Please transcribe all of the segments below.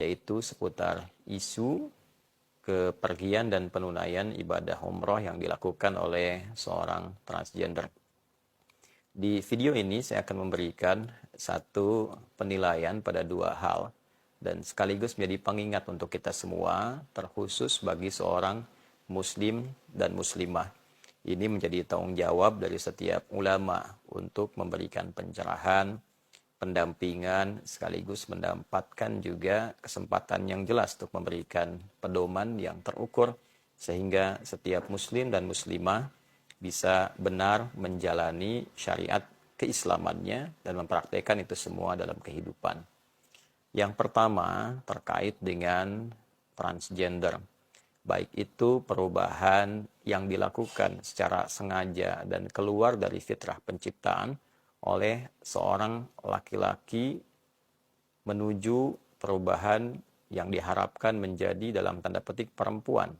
yaitu seputar isu kepergian dan penunaian ibadah umroh yang dilakukan oleh seorang transgender. Di video ini saya akan memberikan satu penilaian pada dua hal dan sekaligus menjadi pengingat untuk kita semua, terkhusus bagi seorang muslim dan muslimah. Ini menjadi tanggung jawab dari setiap ulama untuk memberikan pencerahan, pendampingan, sekaligus mendapatkan juga kesempatan yang jelas untuk memberikan pedoman yang terukur, sehingga setiap muslim dan muslimah bisa benar menjalani syariat keislamannya dan mempraktikkan itu semua dalam kehidupan. Yang pertama terkait dengan transgender. Baik itu perubahan yang dilakukan secara sengaja dan keluar dari fitrah penciptaan oleh seorang laki-laki menuju perubahan yang diharapkan menjadi dalam tanda petik perempuan.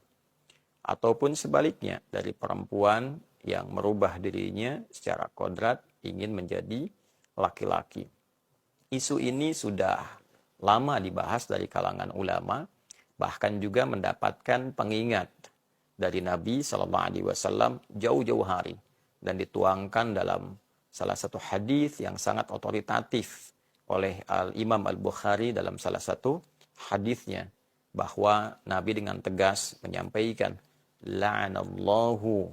Ataupun sebaliknya, dari perempuan yang merubah dirinya secara kodrat ingin menjadi laki-laki. Isu ini sudah lama dibahas dari kalangan ulama, bahkan juga mendapatkan pengingat dari Nabi SAW jauh-jauh hari dan dituangkan dalam salah satu hadis yang sangat otoritatif oleh Imam Al-Bukhari dalam salah satu hadisnya, bahwa Nabi dengan tegas menyampaikan, la'anallahu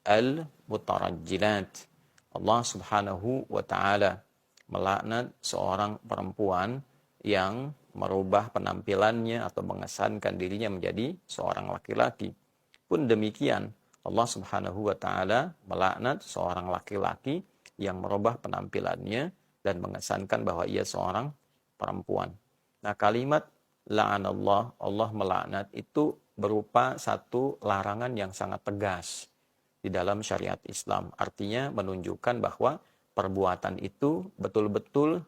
al-mutarajjilat. Allah Subhanahu wa taala melaknat seorang perempuan yang merubah penampilannya atau mengesankan dirinya menjadi seorang laki-laki. Pun demikian, Allah Subhanahu wa taala melaknat seorang laki-laki yang merubah penampilannya dan mengesankan bahwa ia seorang perempuan. Nah, kalimat la'anallah, Allah melaknat, itu berupa satu larangan yang sangat tegas di dalam syariat Islam. Artinya menunjukkan bahwa perbuatan itu betul-betul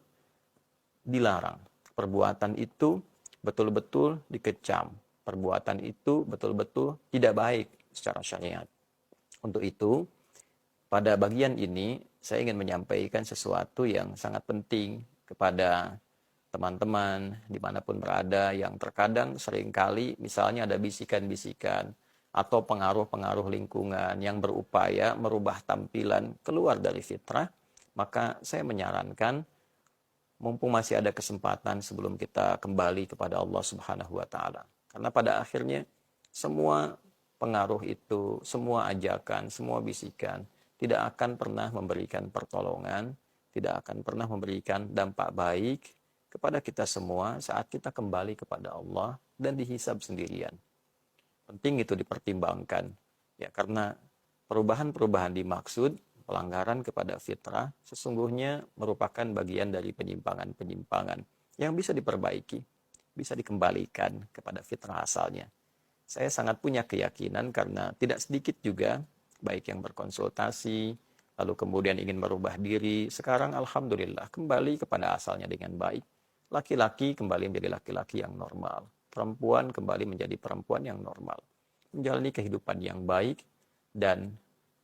dilarang. Perbuatan itu betul-betul dikecam. Perbuatan itu betul-betul tidak baik secara syariat. Untuk itu, pada bagian ini saya ingin menyampaikan sesuatu yang sangat penting kepada teman-teman dimanapun berada, yang terkadang seringkali misalnya ada bisikan-bisikan atau pengaruh-pengaruh lingkungan yang berupaya merubah tampilan keluar dari fitrah. Maka saya menyarankan, mumpung masih ada kesempatan sebelum kita kembali kepada Allah Subhanahu wa taala. Karena pada akhirnya semua pengaruh itu, semua ajakan, semua bisikan tidak akan pernah memberikan pertolongan, tidak akan pernah memberikan dampak baik kepada kita semua saat kita kembali kepada Allah dan dihisab sendirian. Penting itu dipertimbangkan, ya, karena perubahan-perubahan dimaksud, pelanggaran kepada fitrah sesungguhnya merupakan bagian dari penyimpangan-penyimpangan yang bisa diperbaiki, bisa dikembalikan kepada fitrah asalnya. Saya sangat punya keyakinan karena tidak sedikit juga baik yang berkonsultasi, lalu kemudian ingin merubah diri, sekarang alhamdulillah kembali kepada asalnya dengan baik. Laki-laki kembali menjadi laki-laki yang normal, perempuan kembali menjadi perempuan yang normal, menjalani kehidupan yang baik. Dan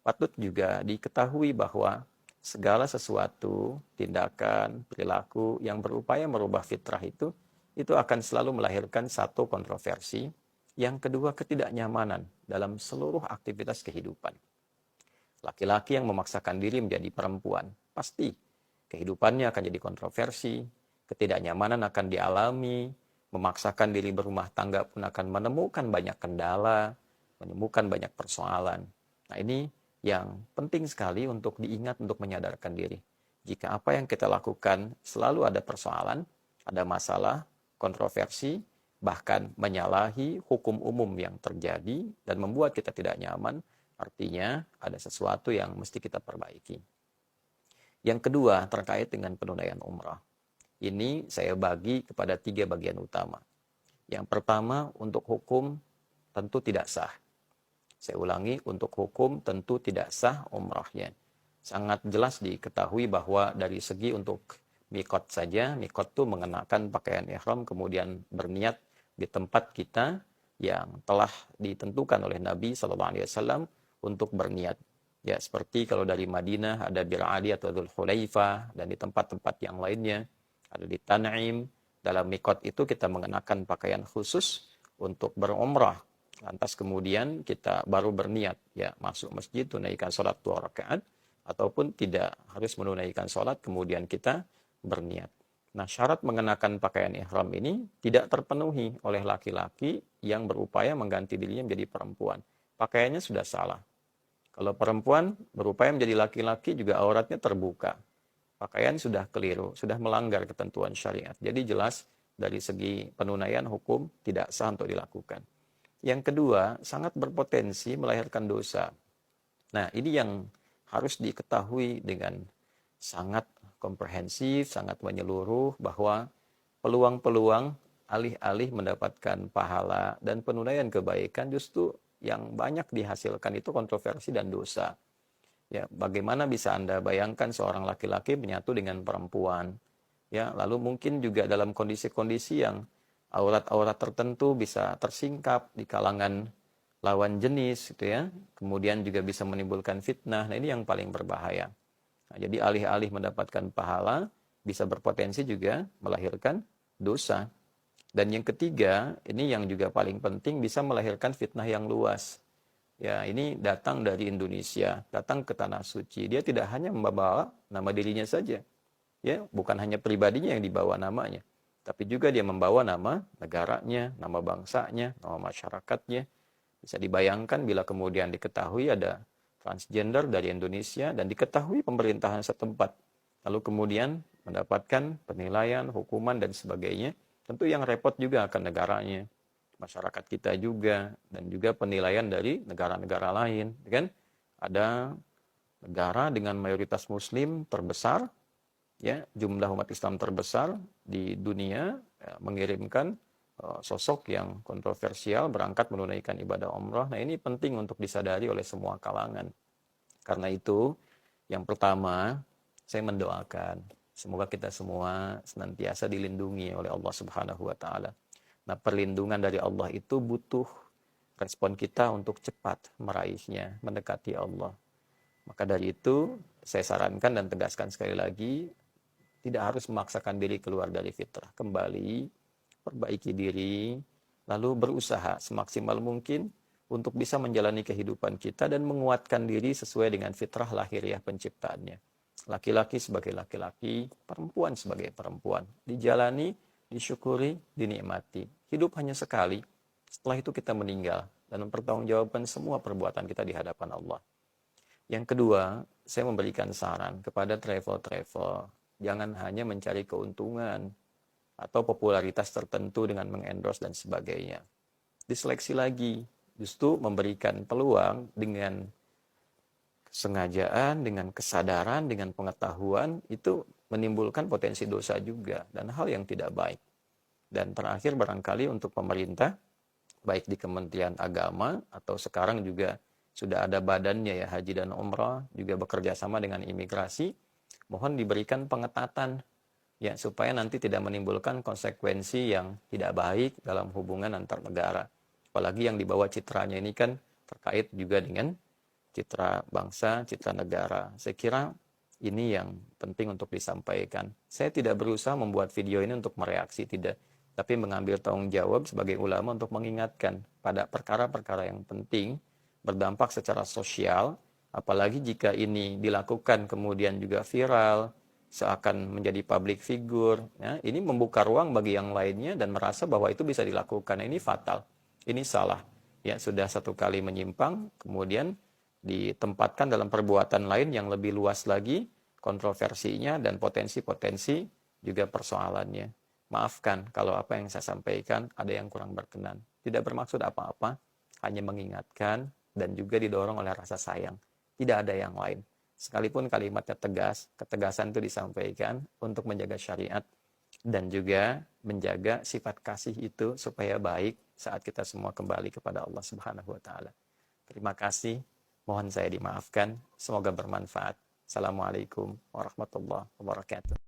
patut juga diketahui bahwa segala sesuatu, tindakan, perilaku yang berupaya merubah fitrah itu akan selalu melahirkan satu kontroversi, yang kedua ketidaknyamanan dalam seluruh aktivitas kehidupan. Laki-laki yang memaksakan diri menjadi perempuan, pasti kehidupannya akan jadi kontroversi, ketidaknyamanan akan dialami, memaksakan diri berumah tangga pun akan menemukan banyak kendala, menemukan banyak persoalan. Nah, ini yang penting sekali untuk diingat, untuk menyadarkan diri. Jika apa yang kita lakukan selalu ada persoalan, ada masalah, kontroversi, bahkan menyalahi hukum umum yang terjadi dan membuat kita tidak nyaman, artinya ada sesuatu yang mesti kita perbaiki. Yang kedua, terkait dengan penunaian umrah. Ini saya bagi kepada 3 bagian utama. Yang pertama, untuk hukum tentu tidak sah. Saya ulangi, untuk hukum tentu tidak sah umrahnya. Sangat jelas diketahui bahwa dari segi untuk mikot saja, mikot itu mengenakan pakaian ihram kemudian berniat di tempat kita yang telah ditentukan oleh Nabi SAW untuk berniat. Ya, seperti kalau dari Madinah ada Bir Adi atau Dzul Hulaifah, dan di tempat-tempat yang lainnya ada di Tan'im, dalam mikot itu kita mengenakan pakaian khusus untuk berumrah. Lantas kemudian kita baru berniat ya masuk masjid tunaikan sholat 2 rakaat ataupun tidak harus menunaikan sholat kemudian kita berniat. Nah, syarat mengenakan pakaian ihram ini tidak terpenuhi oleh laki-laki yang berupaya mengganti dirinya menjadi perempuan. Pakaiannya sudah salah. Kalau perempuan berupaya menjadi laki-laki juga auratnya terbuka. Pakaian sudah keliru, sudah melanggar ketentuan syariat. Jadi jelas dari segi penunaian hukum tidak sah untuk dilakukan. Yang kedua, sangat berpotensi melahirkan dosa. Nah, ini yang harus diketahui dengan sangat komprehensif, sangat menyeluruh bahwa peluang-peluang alih-alih mendapatkan pahala dan penunaian kebaikan justru yang banyak dihasilkan itu kontroversi dan dosa. Ya, bagaimana bisa Anda bayangkan seorang laki-laki menyatu dengan perempuan? Ya, lalu mungkin juga dalam kondisi-kondisi yang aurat-aurat tertentu bisa tersingkap di kalangan lawan jenis gitu ya. Kemudian juga bisa menimbulkan fitnah. Nah, ini yang paling berbahaya. Nah, jadi alih-alih mendapatkan pahala bisa berpotensi juga melahirkan dosa. Dan yang ketiga, ini yang juga paling penting bisa melahirkan fitnah yang luas. Ya, ini datang dari Indonesia, datang ke tanah suci. Dia tidak hanya membawa nama dirinya saja. Ya, bukan hanya pribadinya yang dibawa namanya, tapi juga dia membawa nama negaranya, nama bangsanya, nama masyarakatnya. Bisa dibayangkan bila kemudian diketahui ada transgender dari Indonesia dan diketahui pemerintahan setempat. Lalu kemudian mendapatkan penilaian, hukuman dan sebagainya. Tentu yang repot juga akan negaranya, masyarakat kita juga, dan juga penilaian dari negara-negara lain. Kan? Ada negara dengan mayoritas muslim terbesar, ya, jumlah umat Islam terbesar di dunia, ya, mengirimkan sosok yang kontroversial berangkat menunaikan ibadah umrah. Nah, ini penting untuk disadari oleh semua kalangan. Karena itu, yang pertama, saya mendoakan semoga kita semua senantiasa dilindungi oleh Allah Subhanahu wa taala. Nah, perlindungan dari Allah itu butuh respon kita untuk cepat meraihnya, mendekati Allah. Maka dari itu, saya sarankan dan tegaskan sekali lagi, tidak harus memaksakan diri keluar dari fitrah. Kembali, perbaiki diri, lalu berusaha semaksimal mungkin untuk bisa menjalani kehidupan kita dan menguatkan diri sesuai dengan fitrah lahiriah penciptaannya. Laki-laki sebagai laki-laki, perempuan sebagai perempuan. Dijalani, disyukuri, dinikmati. Hidup hanya sekali, setelah itu kita meninggal dan mempertanggungjawabkan semua perbuatan kita di hadapan Allah. Yang kedua, saya memberikan saran kepada travel-travel, jangan hanya mencari keuntungan atau popularitas tertentu dengan mengendorse dan sebagainya. Diseleksi lagi, justru memberikan peluang dengan kesengajaan, dengan kesadaran, dengan pengetahuan, itu menimbulkan potensi dosa juga dan hal yang tidak baik. Dan terakhir barangkali untuk pemerintah, baik di Kementerian Agama atau sekarang juga sudah ada badannya ya, Haji dan Umrah, juga bekerja sama dengan imigrasi, mohon diberikan pengetatan ya supaya nanti tidak menimbulkan konsekuensi yang tidak baik dalam hubungan antar negara. Apalagi yang dibawa citranya ini kan terkait juga dengan citra bangsa, citra negara. Saya kira ini yang penting untuk disampaikan. Saya tidak berusaha membuat video ini untuk mereaksi, tidak. Tapi mengambil tanggung jawab sebagai ulama untuk mengingatkan pada perkara-perkara yang penting, berdampak secara sosial, apalagi jika ini dilakukan kemudian juga viral, seakan menjadi public figure. Ya, ini membuka ruang bagi yang lainnya dan merasa bahwa itu bisa dilakukan. Ini fatal, ini salah. Ya, sudah satu kali menyimpang, kemudian ditempatkan dalam perbuatan lain yang lebih luas lagi, kontroversinya dan potensi-potensi juga persoalannya. Maafkan kalau apa yang saya sampaikan ada yang kurang berkenan. Tidak bermaksud apa-apa, hanya mengingatkan dan juga didorong oleh rasa sayang. Tidak ada yang lain. Sekalipun kalimatnya tegas, ketegasan itu disampaikan untuk menjaga syariat dan juga menjaga sifat kasih itu supaya baik saat kita semua kembali kepada Allah Subhanahu wa taala. Terima kasih. Mohon saya dimaafkan. Semoga bermanfaat. Assalamualaikum warahmatullahi wabarakatuh.